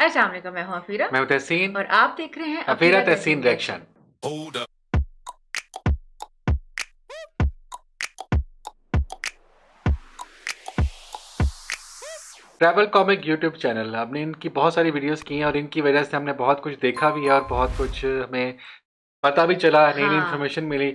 अस्सलाम वालेकुम, मैं हूं अफीरा मैं हूं तहसीन और आप देख रहे हैं Afira Tehseen reaction. Travel comic YouTube channel, हमने इनकी बहुत सारी वीडियोस की हैं और इनकी वजह से हमने बहुत कुछ देखा भी है और बहुत कुछ हमें पता भी चला, नई नई इन्फॉर्मेशन मिली।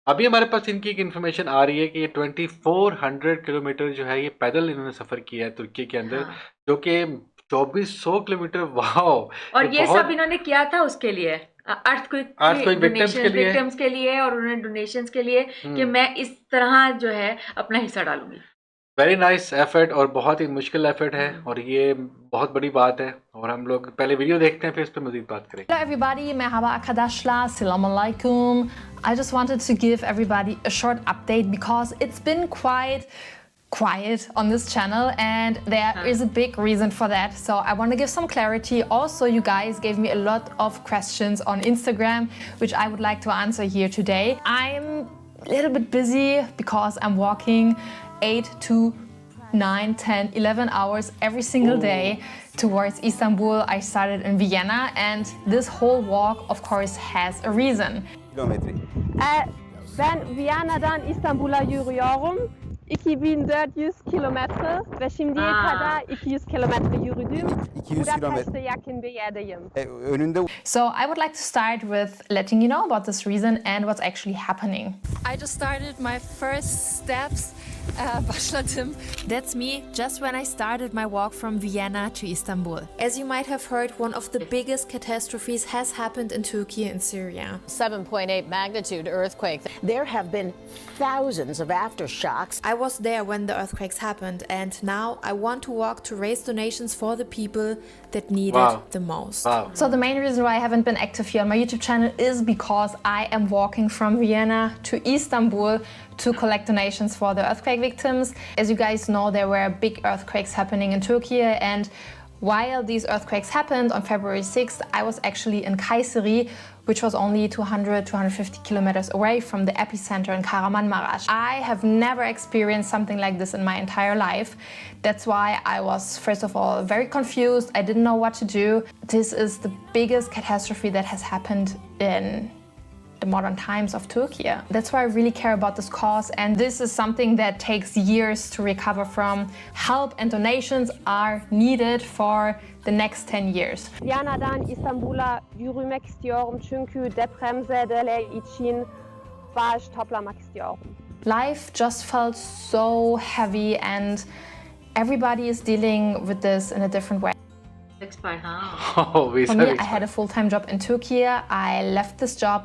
अभी हमारे पास इनकी एक इन्फॉर्मेशन आ रही है कि ये 2400 किलोमीटर जो है ये पैदल इन्होंने सफ़र किया है तुर्की के अंदर, जो कि 2400 किलोमीटर। वाह! और ये सब इन्होंने किया था उसके लिए अर्थक्वेक विक्टिम्स के लिए और उन्होंने डोनेशंस के लिए कि मैं इस तरह जो है अपना हिस्सा डालूंगी। वेरी नाइस एफर्ट और बहुत ही मुश्किल एफर्ट है और ये बहुत बड़ी बात है और हम लोग पहले वीडियो देखते हैं फिर इस पर मज़ीद बात करेंगे। Hello everybody, merhaba arkadaşlar, assalamu alaikum. I just wanted to give everybody a short update because it's been quite quiet on this channel and there is a big reason for that. So I want to give some clarity. Also, you guys gave me a lot of questions on Instagram, which I would like to answer here today. I'm a little bit busy because I'm walking 8 to 9, 10, 11 hours every single day towards Istanbul. I started in Vienna and this whole walk of course has a reason. Ben Viyana'dan İstanbul'a yürüyorum. 2400 kilometre ve şimdiye kadar 200 kilometre yürüdüm. 200 kilometre. Yakın bir yerdeyim. Önünde. So I would like to start with letting you know about this reason and what's actually happening. I just started my first steps. Başladım. That's me, just when I started my walk from Vienna to Istanbul. As you might have heard, one of the biggest catastrophes has happened in Turkey and Syria. 7.8 magnitude earthquake. There have been thousands of aftershocks. I was there when the earthquakes happened and now I want to walk to raise donations for the people that need it the most. So the main reason why I haven't been active here on my YouTube channel is because I am walking from Vienna to Istanbul to collect donations for the earthquake victims. As you guys know, there were big earthquakes happening in Turkey, and while these earthquakes happened on February 6th, I was actually in Kayseri, which was only 250 kilometers away from the epicenter in Kahramanmaraş. I have never experienced something like this in my entire life. That's why I was, first of all, very confused. I didn't know what to do. This is the biggest catastrophe that has happened in the modern times of Turkey. That's why I really care about this cause, and this is something that takes years to recover from. Help and donations are needed for the next 10 years. Viyana'dan İstanbul'a yürümek istiyorum çünkü depremzedeler için bağış toplamak istiyorum. Life just felt so heavy and everybody is dealing with this in a different way. For me, I had a full-time job in Turkey. I left this job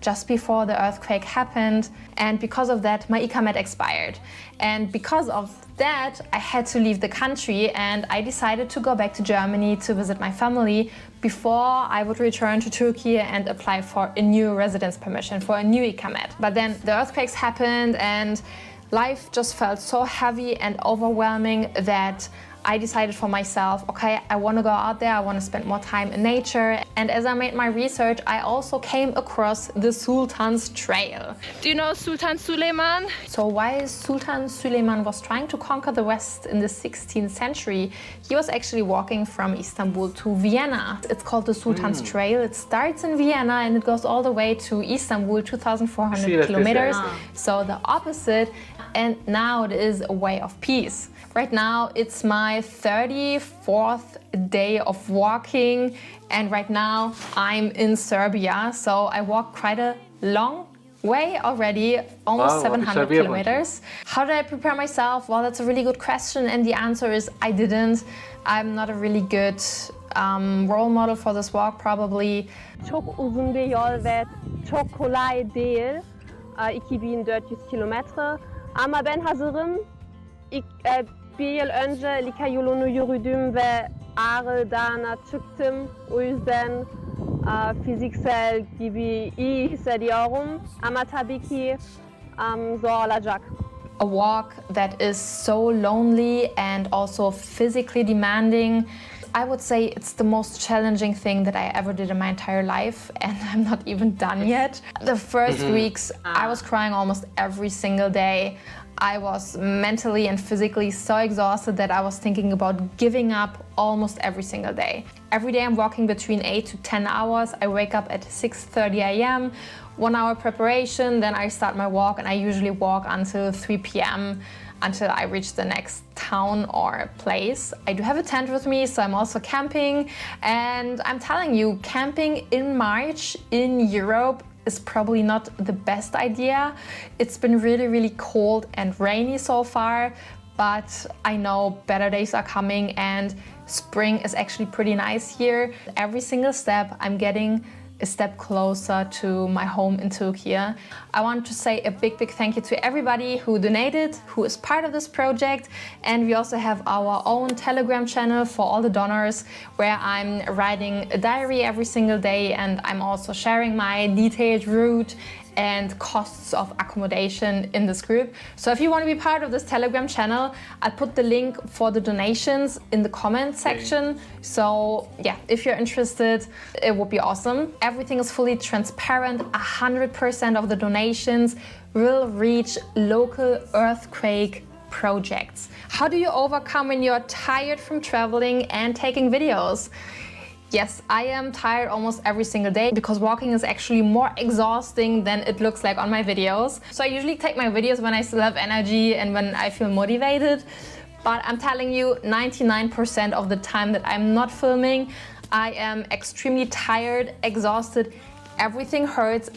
just before the earthquake happened, and because of that my ikamet expired, and because of that I had to leave the country and I decided to go back to Germany to visit my family before I would return to Turkey and apply for a new residence permission for a new ikamet. But then the earthquakes happened and life just felt so heavy and overwhelming that I decided for myself, okay, I want to go out there, I want to spend more time in nature. And as I made my research, I also came across the Sultan's Trail. Do you know Sultan Süleyman? So while Sultan Süleyman was trying to conquer the West in the 16th century, he was actually walking from Istanbul to Vienna. It's called the Sultan's Trail. It starts in Vienna and it goes all the way to Istanbul, 2,400 kilometers. So the opposite, and now it is a way of peace. Right now it's my 34th day of walking, and right now I'm in Serbia, so I walked quite a long way already, almost 700 kilometers. How did I prepare myself? Well, that's a really good question, and the answer is I didn't. I'm not a really good role model for this walk probably. Çok uzun bir yol ve çok kolay değil. 2400 kilometre. Ama ben hazırım. Bir yıl önce Lika yolunu yürüdüm ve Ağrı Dağı'na çıktım. O yüzden fiziksel gibi iyi hissediyorum. Ama tabii ki zor olacak. A walk that is so lonely and also physically demanding. I would say it's the most challenging thing that I ever did in my entire life, and I'm not even done yet. The first weeks, I was crying almost every single day. I was mentally and physically so exhausted that I was thinking about giving up almost every single day. Every day I'm walking between 8 to 10 hours. I wake up at 6:30 a.m., 1 hour preparation, then I start my walk, and I usually walk until 3 p.m. until I reach the next town or place. I do have a tent with me, so I'm also camping, and I'm telling you, camping in March in Europe is probably not the best idea. It's been really, really cold and rainy so far, but I know better days are coming and spring is actually pretty nice here. Every single step I'm getting a step closer to my home in Turkey. I want to say a big thank you to everybody who donated, who is part of this project, and we also have our own Telegram channel for all the donors where I'm writing a diary every single day, and I'm also sharing my detailed route and costs of accommodation in this group. So if you want to be part of this Telegram channel, I'll put the link for the donations in the comment section. So yeah, if you're interested, it would be awesome. Everything is fully transparent. 100% of the donations will reach local earthquake projects. How do you overcome when you're tired from traveling and taking videos? Yes, I am tired almost every single day because walking is actually more exhausting than it looks like on my videos. So I usually take my videos when I still have energy and when I feel motivated. But I'm telling you, 99% of the time that I'm not filming, I am extremely tired, exhausted, everything hurts,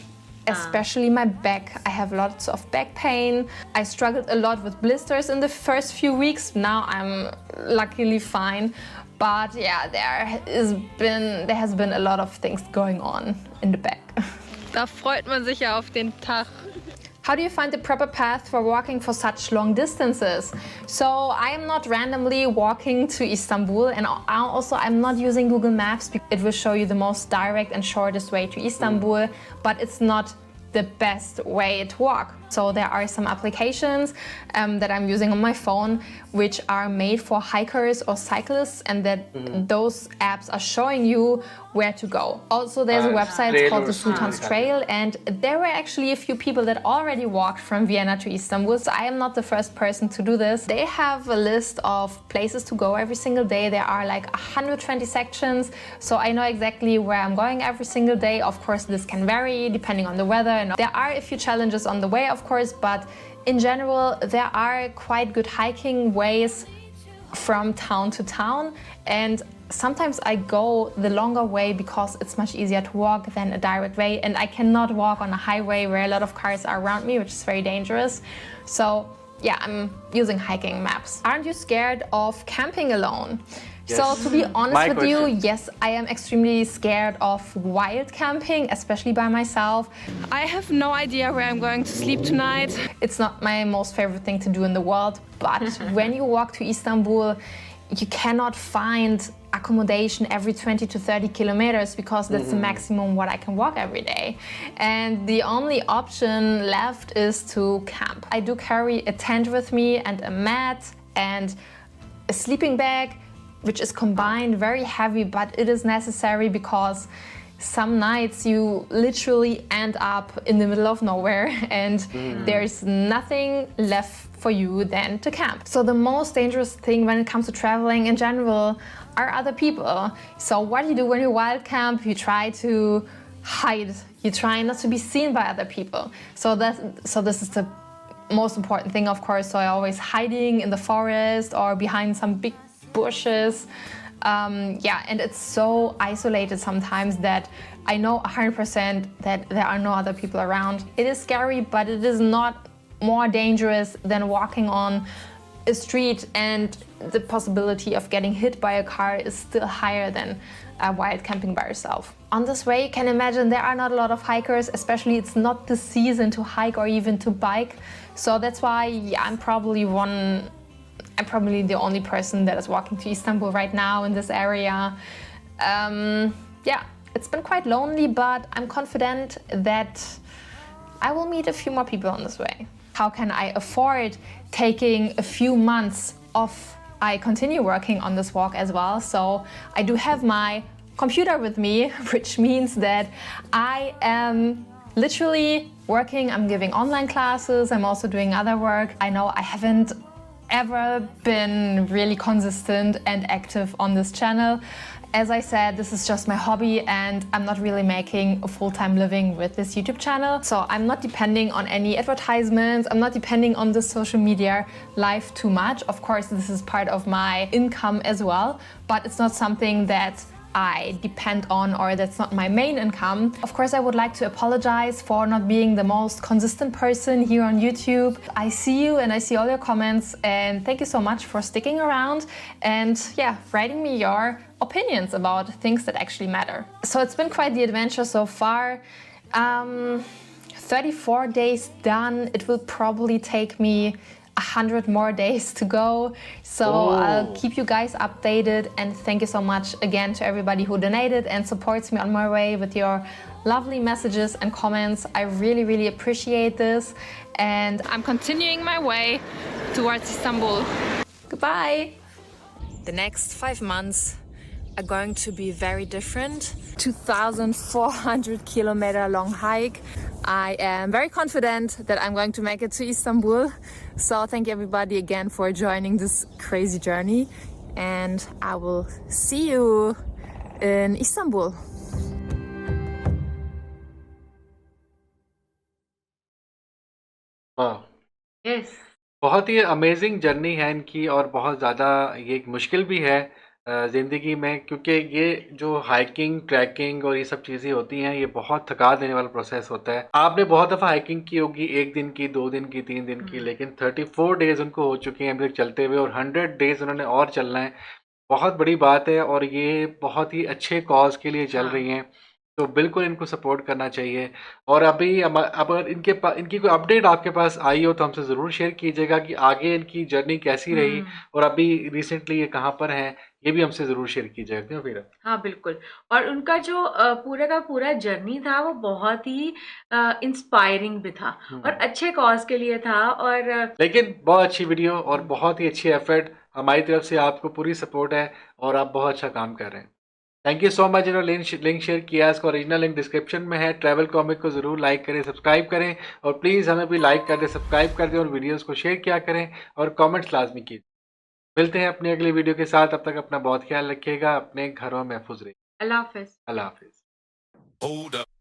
especially my back. I have lots of back pain. I struggled a lot with blisters in the first few weeks. Now I'm luckily fine. But yeah, there has been a lot of things going on in the back. Da freut man sich ja auf den Tag. How do you find the proper path for walking for such long distances? So I am not randomly walking to Istanbul, and I'm not using Google Maps. It will show you the most direct and shortest way to Istanbul, but it's not the best way to walk. So there are some applications that I'm using on my phone which are made for hikers or cyclists, and that those apps are showing you where to go. Also, there's a website called the Sultan's Trail, and there were actually a few people that already walked from Vienna to Istanbul, so I am not the first person to do this. They have a list of places to go every single day. There are like 120 sections, so I know exactly where I'm going every single day. Of course, this can vary depending on the weather, and there are a few challenges on the way, of course, but in general, there are quite good hiking ways from town to town, and sometimes I go the longer way because it's much easier to walk than a direct way, and I cannot walk on a highway where a lot of cars are around me, which is very dangerous. So yeah, I'm using hiking maps. Aren't you scared of camping alone? Yes. So to be honest with you, yes, I am extremely scared of wild camping, especially by myself. I have no idea where I'm going to sleep tonight. It's not my most favorite thing to do in the world, but when you walk to Istanbul, you cannot find accommodation every 20 to 30 kilometers because that's the maximum what I can walk every day. And the only option left is to camp. I do carry a tent with me and a mat and a sleeping bag, which is combined very heavy, but it is necessary because some nights you literally end up in the middle of nowhere and there's nothing left for you than to camp. So the most dangerous thing when it comes to traveling in general are other people. So what do you do when you wild camp? You try to hide. You try not to be seen by other people. So this is the most important thing, of course. So I always hiding in the forest or behind some big bushes. Yeah, and it's so isolated sometimes that I know 100% that there are no other people around. It is scary, but it is not more dangerous than walking on a street, and the possibility of getting hit by a car is still higher than wild camping by yourself. On this way, you can imagine there are not a lot of hikers, especially it's not the season to hike or even to bike. So that's why, yeah, I'm probably the only person that is walking to Istanbul right now in this area. Yeah, it's been quite lonely, but I'm confident that I will meet a few more people on this way. How can I afford taking a few months off? I continue working on this walk as well, so I do have my computer with me, which means that I am literally working. I'm giving online classes. I'm also doing other work. I know I haven't ever been really consistent and active on this channel. As I said, this is just my hobby and I'm not really making a full-time living with this YouTube channel. So I'm not depending on any advertisements. I'm not depending on the social media life too much. Of course, this is part of my income as well, but it's not something that I depend on, or that's not my main income. Of course, I would like to apologize for not being the most consistent person here on YouTube. I see you and I see all your comments, and thank you so much for sticking around and writing me your opinions about things that actually matter. So it's been quite the adventure so far. 34 days done. It will probably take me 100 more days to go, so I'll keep you guys updated, and thank you so much again to everybody who donated and supports me on my way with your lovely messages and comments. I really appreciate this, and I'm continuing my way towards Istanbul. Goodbye! The next 5 months are going to be very different. 2,400 kilometer long hike. I am very confident that I'm going to make it to Istanbul. So thank you everybody again for joining this crazy journey, and I will see you in Istanbul. वाह, yes बहुत ही amazing journey है इनकी, और बहुत ज़्यादा ये एक मुश्किल भी है ज़िंदगी में, क्योंकि ये जो हाइकिंग, ट्रैकिंग और ये सब चीज़ें होती हैं, ये बहुत थका देने वाला प्रोसेस होता है। आपने बहुत दफ़ा हाइकिंग की होगी, 1 दिन की, 2 दिन की, 3 दिन की, लेकिन 34 डेज़ उनको हो चुके हैं अभी तक चलते हुए, और 100 डेज़ उन्होंने और चलना है। बहुत बड़ी बात है, और ये बहुत ही अच्छे कॉज के लिए चल रही हैं, तो बिल्कुल इनको सपोर्ट करना चाहिए। और अभी अगर इनकी कोई अपडेट आपके पास आई हो तो हमसे ज़रूर शेयर कीजिएगा कि आगे इनकी जर्नी कैसी रही, और अभी रिसेंटली ये कहाँ पर हैं, ये भी हमसे ज़रूर शेयर कीजिएगा। क्यों फिर? हाँ बिल्कुल। और उनका जो पूरा का पूरा जर्नी था वो बहुत ही इंस्पायरिंग भी था और अच्छे कॉज के लिए था। और लेकिन बहुत अच्छी वीडियो और बहुत ही अच्छी एफर्ट, हमारी तरफ से आपको पूरी सपोर्ट है, और आप बहुत अच्छा काम कर रहे हैं। Thank you so much. जिन्होंने लिंक शेयर किया, इसका ओरिजिनल लिंक डिस्क्रिप्शन में है। ट्रैवल कॉमिक को ज़रूर लाइक करें, सब्सक्राइब करें, और प्लीज़ हमें भी लाइक कर दें, सब्सक्राइब कर दें, और वीडियोस को शेयर किया करें, और कमेंट्स लाजमी कीजिए। मिलते हैं अपनी अगली वीडियो के साथ, अब तक अपना बहुत ख्याल रखिएगा, अपने घरों में महफूज रहिए। अल्लाह हाफिज़। अल्लाह हाफिज़।